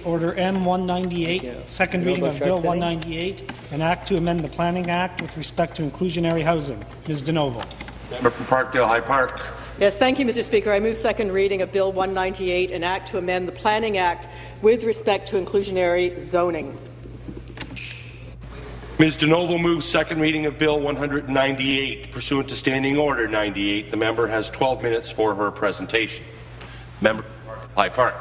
Order M198, second reading of Bill 198, an act to amend the Planning Act with respect to inclusionary housing. Ms. DiNovo. Member from Parkdale-High Park. Yes, thank you, Mr. Speaker. I move second reading of Bill 198, an act to amend the Planning Act with respect to inclusionary zoning. Ms. DiNovo moves second reading of Bill 198. Pursuant to Standing Order 98, the member has 12 minutes for her presentation. Member from High Park.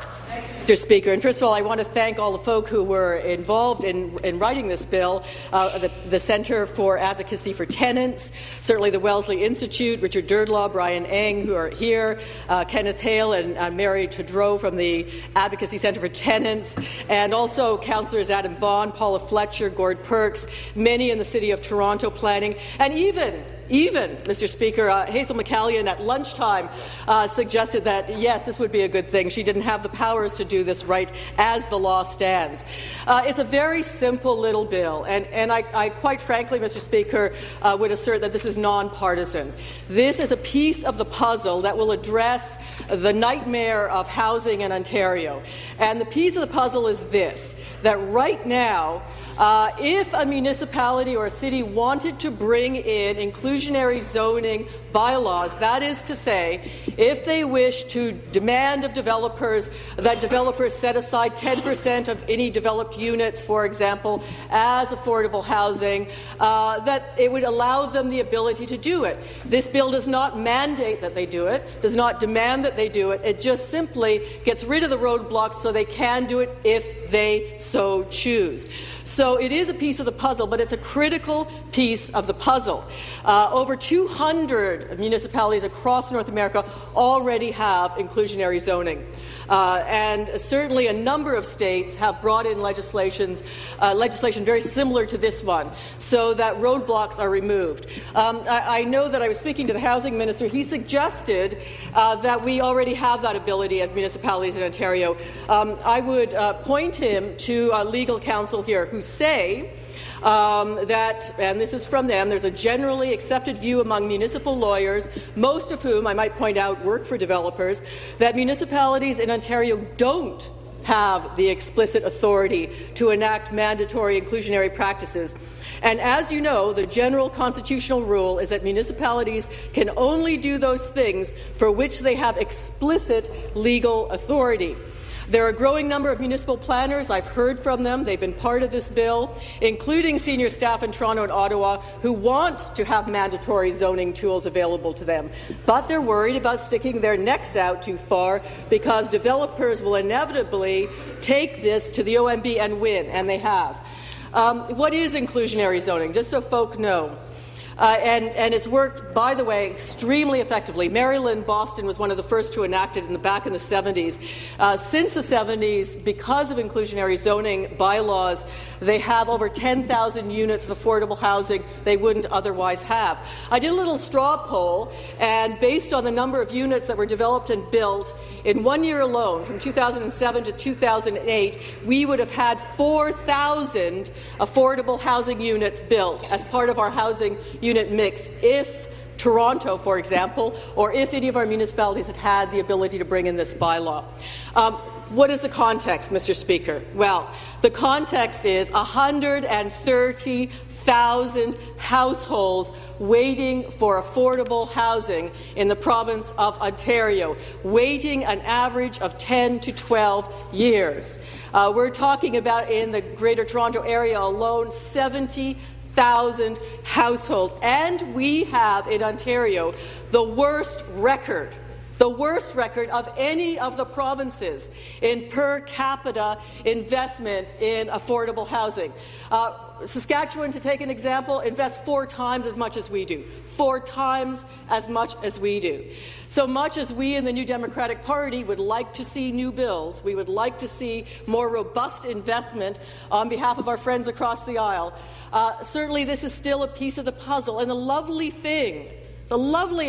Mr. Speaker, and first of all, I want to thank all the folk who were involved in writing this bill, the Centre for Advocacy for Tenants, certainly the Wellesley Institute, Richard Durdlaw, Brian Eng, who are here, Kenneth Hale and Mary Tudrow from the Advocacy Centre for Tenants, and also councillors Adam Vaughan, Paula Fletcher, Gord Perks, many in the City of Toronto planning, and even, Mr. Speaker, Hazel McCallion at lunchtime suggested that, yes, this would be a good thing. She didn't have the powers to do this right as the law stands. It's a very simple little bill, and I quite frankly, Mr. Speaker, would assert that this is nonpartisan. This is a piece of the puzzle that will address the nightmare of housing in Ontario. And the piece of the puzzle is this, that right now, if a municipality or a city wanted to bring in inclusionary zoning bylaws, that is to say, if they wish to demand of developers that developers set aside 10% of any developed units, for example, as affordable housing, that it would allow them the ability to do it. This bill does not mandate that they do it, does not demand that they do it. It just simply gets rid of the roadblocks so they can do it if they so choose. So it is a piece of the puzzle, but it's a critical piece of the puzzle. Over 200 municipalities across North America already have inclusionary zoning. And certainly a number of states have brought in legislation very similar to this one, so that roadblocks are removed. I know that I was speaking to the Housing Minister. He suggested that we already have that ability as municipalities in Ontario. I would point him to legal counsel here who say that, and this is from them, there's a generally accepted view among municipal lawyers, most of whom, I might point out, work for developers, that municipalities in Ontario don't have the explicit authority to enact mandatory inclusionary practices. And as you know, the general constitutional rule is that municipalities can only do those things for which they have explicit legal authority. There are a growing number of municipal planners, I've heard from them, they've been part of this bill, including senior staff in Toronto and Ottawa, who want to have mandatory zoning tools available to them. But they're worried about sticking their necks out too far because developers will inevitably take this to the OMB and win, and they have. What is inclusionary zoning? Just so folk know. And it's worked, by the way, extremely effectively. Maryland, Boston was one of the first to enact it back in the 70s. Since the 70s, because of inclusionary zoning bylaws, they have over 10,000 units of affordable housing they wouldn't otherwise have. I did a little straw poll, and based on the number of units that were developed and built, in 1 year alone, from 2007 to 2008, we would have had 4,000 affordable housing units built as part of our housing unit mix if Toronto, for example, or if any of our municipalities had had the ability to bring in this bylaw. What is the context, Mr. Speaker? Well, the context is 130,000 households waiting for affordable housing in the province of Ontario, waiting an average of 10 to 12 years. We're talking about, in the Greater Toronto Area alone, 70,000 households, and we have in Ontario the worst record of any of the provinces in per capita investment in affordable housing. Saskatchewan, to take an example, invests 4 times as much as we do. 4 times as much as we do. So much as we in the New Democratic Party would like to see new bills, we would like to see more robust investment on behalf of our friends across the aisle, certainly this is still a piece of the puzzle. And the lovely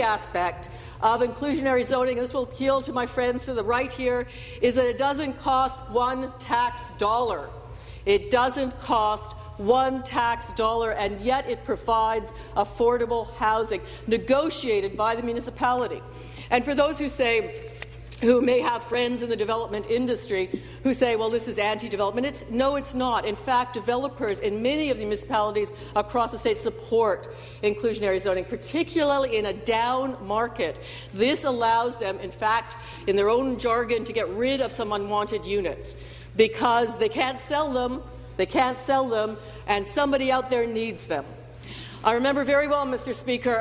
aspect of inclusionary zoning, and this will appeal to my friends to the right here, is that it doesn't cost one tax dollar. It doesn't cost one tax dollar, and yet it provides affordable housing negotiated by the municipality. And for those who say, who may have friends in the development industry who say, well, this is anti-development. No, it's not. In fact, developers in many of the municipalities across the state support inclusionary zoning, particularly in a down market. This allows them, in fact, in their own jargon, to get rid of some unwanted units because they can't sell them, and somebody out there needs them. I remember very well, Mr. Speaker,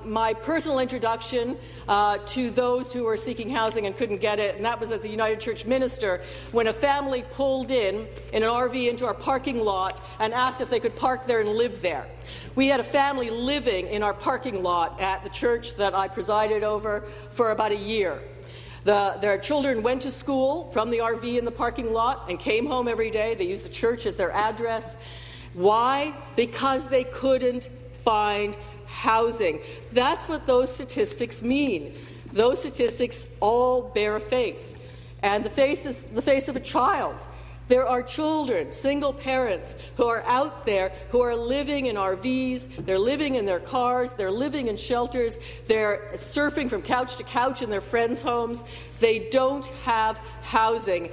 my personal introduction to those who were seeking housing and couldn't get it, and that was as a United Church minister, when a family pulled in an RV into our parking lot and asked if they could park there and live there. We had a family living in our parking lot at the church that I presided over for about a year. Their children went to school from the RV in the parking lot and came home every day. They used the church as their address. Why? Because they couldn't find housing. That's what those statistics mean. Those statistics all bear a face, and the face is the face of a child. There are children, single parents, who are out there who are living in RVs, they're living in their cars, they're living in shelters, they're surfing from couch to couch in their friends' homes. They don't have housing.